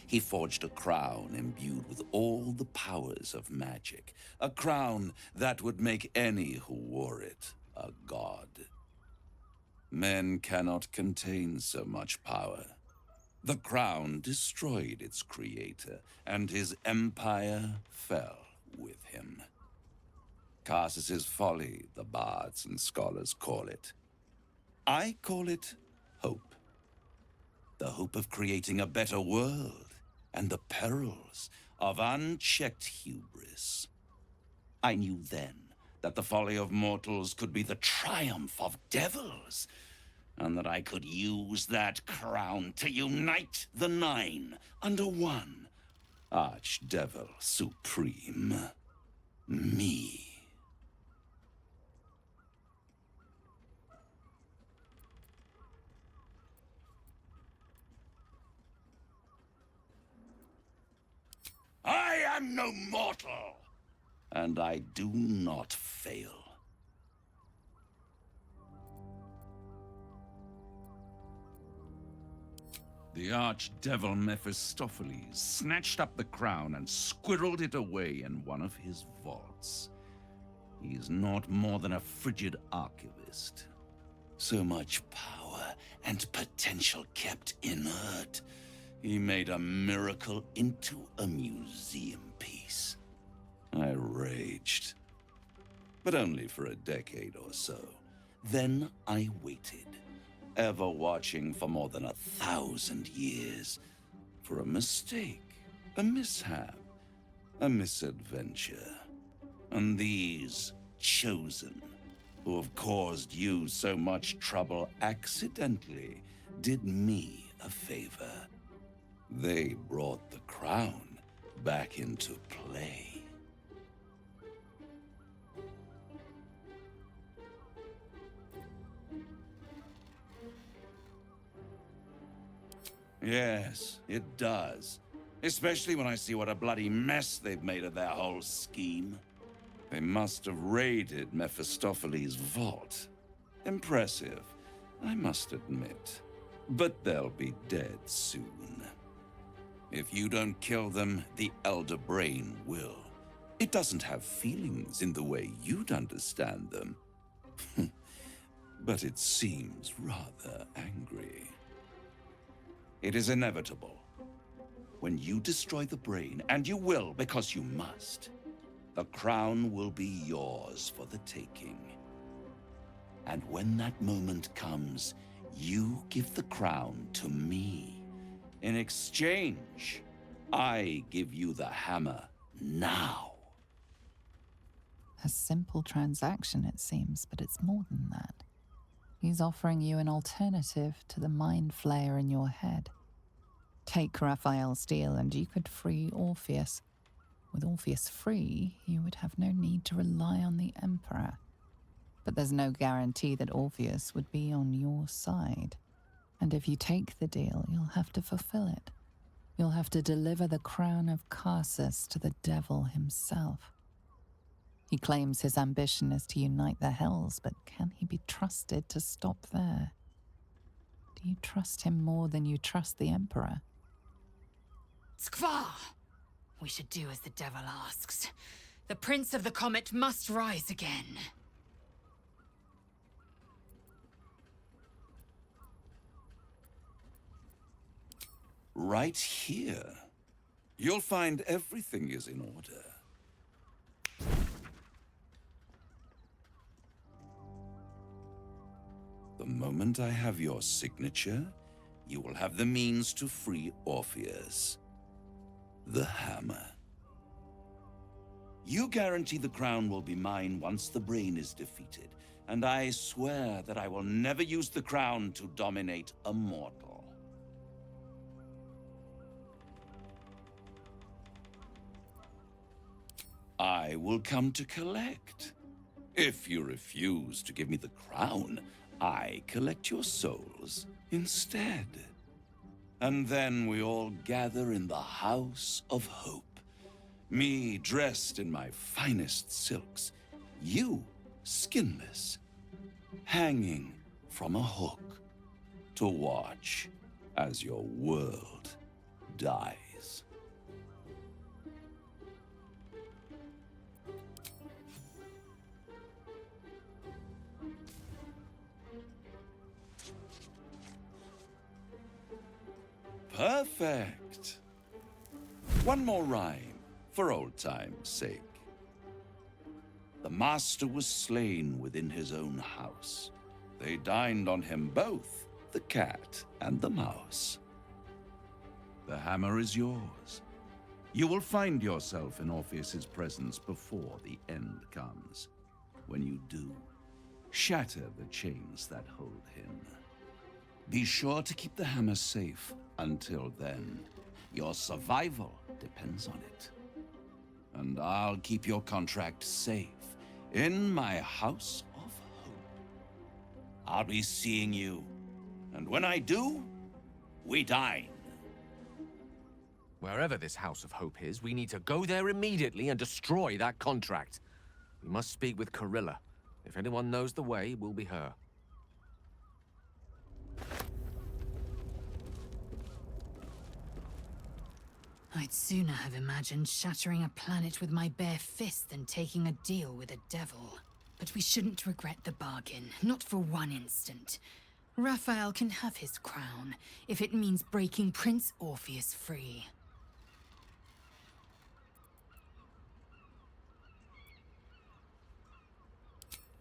He forged a crown imbued with all the powers of magic. A crown that would make any who wore it a god. Men cannot contain so much power. The crown destroyed its creator, and his empire fell with him. Karsus's folly, the bards and scholars call it. I call it hope. the hope of creating a better world, and the perils of unchecked hubris. I knew then that the folly of mortals could be the triumph of devils, and that I could use that crown to unite the Nine under one Archdevil Supreme. Me. I am no mortal, and I do not fail. The archdevil Mephistopheles snatched up the crown and squirreled it away in one of his vaults. He is not more than a frigid archivist. So much power and potential kept inert. He made a miracle into a museum piece. I raged. But only for a decade or so. Then I waited, ever watching for more than 1,000 years, for a mistake, a mishap, a misadventure. And these chosen, who have caused you so much trouble accidentally, did me a favor. They brought the crown back into play. Yes, it does. Especially when I see what a bloody mess they've made of their whole scheme. They must have raided Mephistopheles' vault. Impressive, I must admit. But they'll be dead soon. If you don't kill them, the Elder Brain will. It doesn't have feelings in the way you'd understand them. But it seems rather angry. It is inevitable. When you destroy the brain, and you will because you must, the crown will be yours for the taking. And when that moment comes, you give the crown to me. In exchange, I give you the hammer now. A simple transaction, it seems, but it's more than that. He's offering you an alternative to the mind flayer in your head. Take Raphael's deal and you could free Orpheus. With Orpheus free, you would have no need to rely on the Emperor. But there's no guarantee that Orpheus would be on your side. And if you take the deal, you'll have to fulfill it. You'll have to deliver the crown of Karsus to the devil himself. He claims his ambition is to unite the Hells, but can he be trusted to stop there? Do you trust him more than you trust the Emperor? Skvar! We should do as the devil asks. The Prince of the Comet must rise again. Right here. You'll find everything is in order. The moment I have your signature, you will have the means to free Orpheus. The hammer. You guarantee the crown will be mine once the brain is defeated, and I swear that I will never use the crown to dominate a mortal. I will come to collect. If you refuse to give me the crown, I collect your souls instead. And then we all gather in the House of Hope. Me dressed in my finest silks, you skinless, hanging from a hook to watch as your world dies. Perfect. One more rhyme, for old time's sake. The master was slain within his own house. They dined on him both, the cat and the mouse. The hammer is yours. You will find yourself in Orpheus's presence before the end comes. When you do, shatter the chains that hold him. Be sure to keep the hammer safe until then. Your survival depends on it. And I'll keep your contract safe in my House of Hope. I'll be seeing you, and when I do, we dine. Wherever this House of Hope is, we need to go there immediately and destroy that contract. We must speak with Korrilla. If anyone knows the way, it will be her. I'd sooner have imagined shattering a planet with my bare fist than taking a deal with a devil. But we shouldn't regret the bargain, not for one instant. Raphael can have his crown, if it means breaking Prince Orpheus free.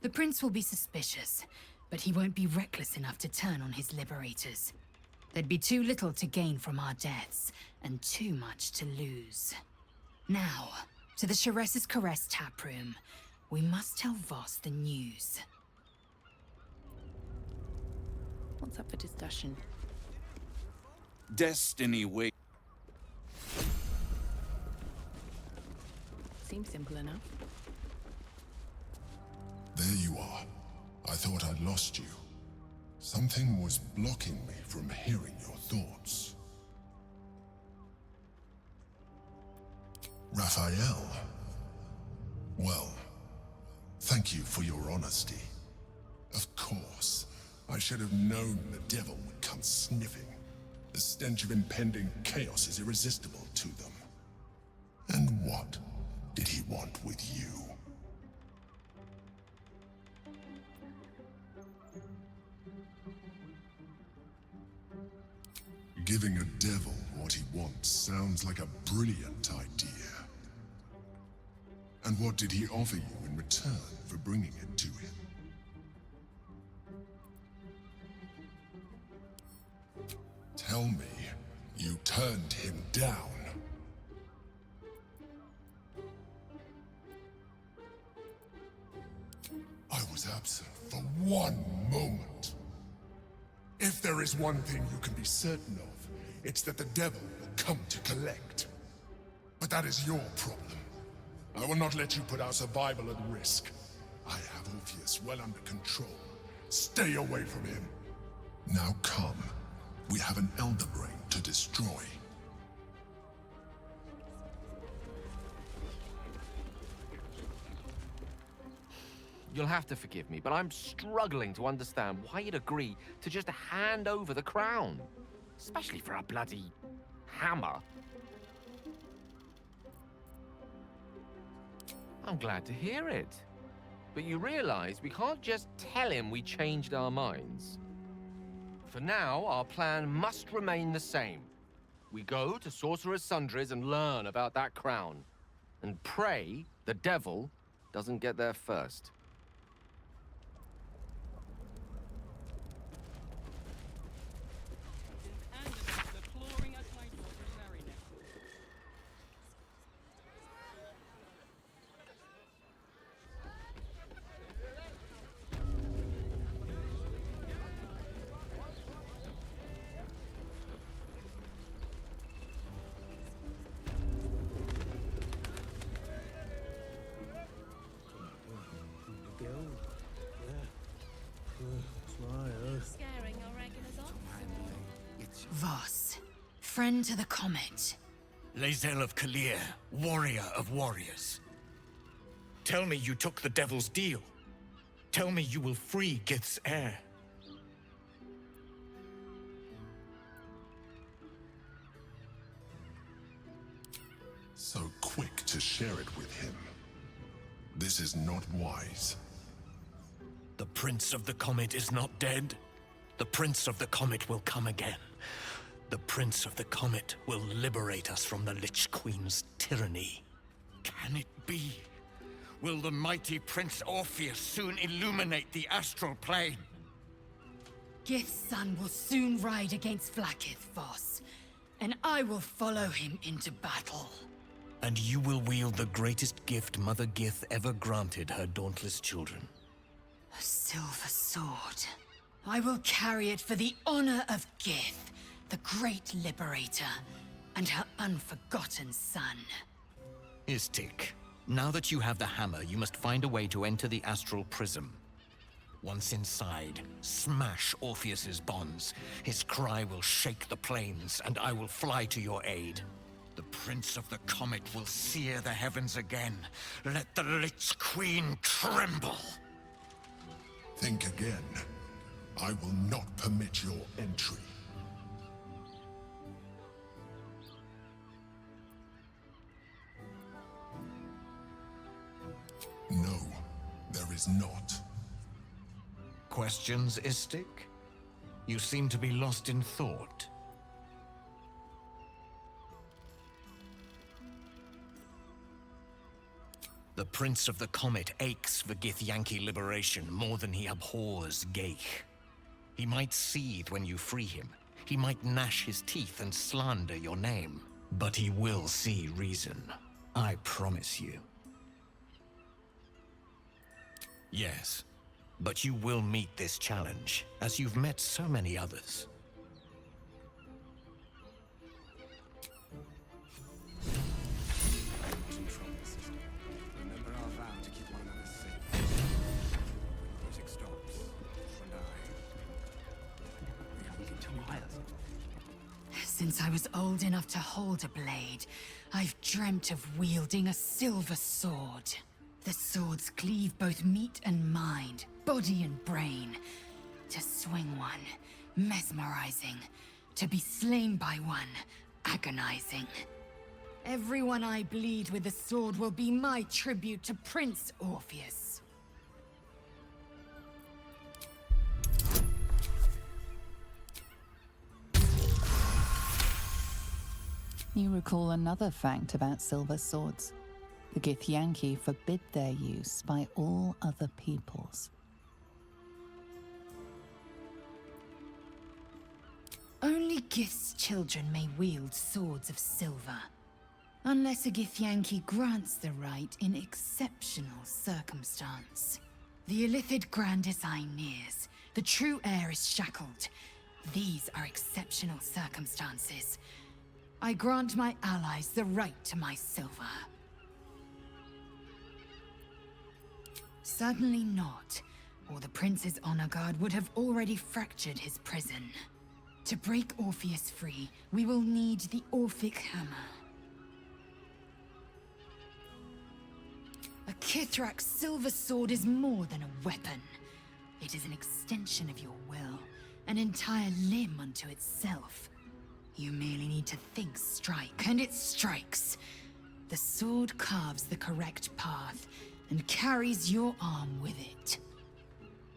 The prince will be suspicious, but he won't be reckless enough to turn on his liberators. There'd be too little to gain from our deaths, and too much to lose. Now, to the Sharess's Caress taproom. We must tell Voss the news. What's up for discussion? Destiny waits. Seems simple enough. There you are. I thought I'd lost you. Something was blocking me from hearing your thoughts. Raphael. Well, thank you for your honesty. Of course, I should have known the devil would come sniffing. The stench of impending chaos is irresistible to them. And what did he want with you? Giving a devil what he wants sounds like a brilliant idea. And what did he offer you in return for bringing it to him? Tell me, you turned him down. I was absent for one moment. If there is one thing you can be certain of, it's that the devil will come to collect. But that is your problem. I will not let you put our survival at risk. I have Orpheus well under control. Stay away from him. Now come. We have an Elder Brain to destroy. You'll have to forgive me, but I'm struggling to understand why you'd agree to just hand over the crown. Especially for a bloody hammer. I'm glad to hear it. But you realize we can't just tell him we changed our minds. For now, our plan must remain the same. We go to Sorcerer's Sundries and learn about that crown. And pray the devil doesn't get there first. Voss, friend to the Comet. Lae'zel of Kalir, warrior of warriors. Tell me you took the devil's deal. Tell me you will free Gith's heir. So quick to share it with him. This is not wise. The Prince of the Comet is not dead. The Prince of the Comet will come again. The Prince of the Comet will liberate us from the Lich Queen's tyranny. Can it be? Will the mighty Prince Orpheus soon illuminate the astral plane? Gith's son will soon ride against Vlaakith, Voss. and I will follow him into battle. And you will wield the greatest gift Mother Gith ever granted her dauntless children. A silver sword. I will carry it for the honor of Gith, the great liberator, and her unforgotten son. Istik, now that you have the hammer, you must find a way to enter the Astral Prism. Once inside, smash Orpheus's bonds. His cry will shake the plains, and I will fly to your aid. The Prince of the Comet will sear the heavens again. Let the Lich Queen tremble! Think again. I will not permit your entry. No, there is not. Questions, Istik? You seem to be lost in thought. The Prince of the Comet aches for Githyanki liberation more than he abhors Geich. He might seethe when you free him. He might gnash his teeth and slander your name. But he will see reason. I promise you. Yes, but you will meet this challenge, as you've met so many others. Remember our vow to keep one another safe. The music stops, and we can tell quiet. Since I was old enough to hold a blade, I've dreamt of wielding a silver sword. The swords cleave both meat and mind, body and brain. To swing one, mesmerizing. To be slain by one, agonizing. Everyone I bleed with the sword will be my tribute to Prince Orpheus. You recall another fact about silver swords. The Githyanki forbid their use by all other peoples. Only Gith's children may wield swords of silver, unless a Githyanki grants the right in exceptional circumstance. The illithid Grand Design nears. The true heir is shackled. These are exceptional circumstances. I grant my allies the right to my silver. Certainly not, or the Prince's honor guard would have already fractured his prison. To break Orpheus free, we will need the Orphic hammer. A Kith'rak silver sword is more than a weapon. It is an extension of your will, an entire limb unto itself. You merely need to think strike, and it strikes. The sword carves the correct path, and carries your arm with it.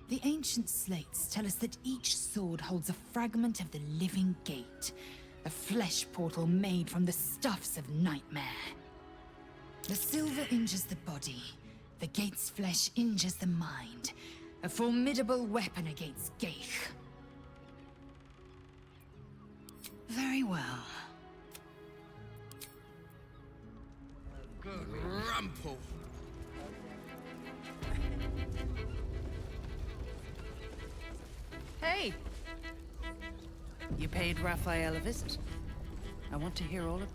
The ancient slates tell us that each sword holds a fragment of the living gate, a flesh portal made from the stuffs of nightmare. The silver injures the body, the gate's flesh injures the mind, a formidable weapon against Geich. Very well. Good rumple. Hey! You paid Raphael a visit. I want to hear all of it.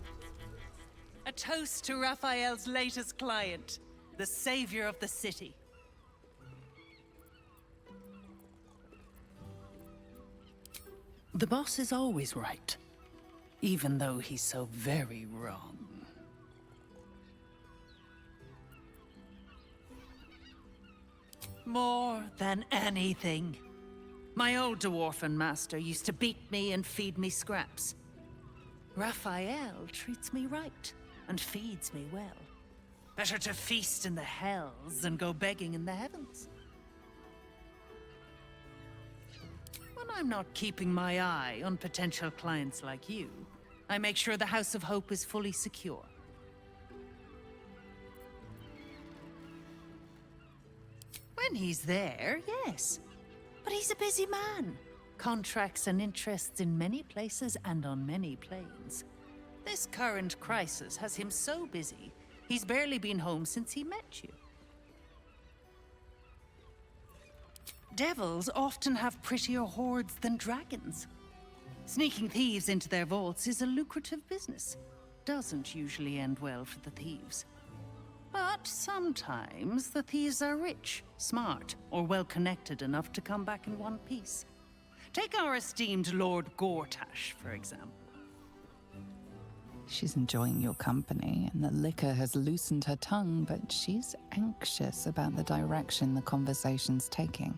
A toast to Raphael's latest client, the savior of the city. The boss is always right, even though he's so very wrong. More than anything. My old dwarfen master used to beat me and feed me scraps. Raphael treats me right and feeds me well. Better to feast in the hells than go begging in the heavens. When I'm not keeping my eye on potential clients like you, I make sure the House of Hope is fully secure. When he's there, yes. But he's a busy man. Contracts and interests in many places and on many planes. This current crisis has him so busy, he's barely been home since he met you. Devils often have prettier hordes than dragons. Sneaking thieves into their vaults is a lucrative business. Doesn't usually end well for the thieves. But sometimes the thieves are rich, smart, or well-connected enough to come back in one piece. Take our esteemed Lord Gortash, for example. She's enjoying your company, and the liquor has loosened her tongue, but she's anxious about the direction the conversation's taking.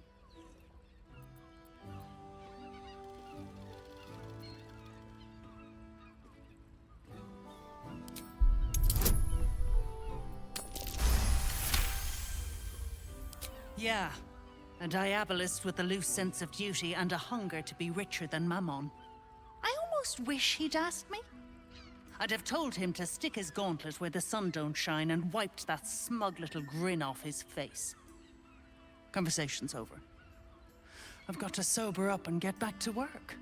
Yeah, a diabolist with a loose sense of duty and a hunger to be richer than Mammon. I almost wish he'd asked me. I'd have told him to stick his gauntlet where the sun don't shine and wiped that smug little grin off his face. Conversation's over. I've got to sober up and get back to work.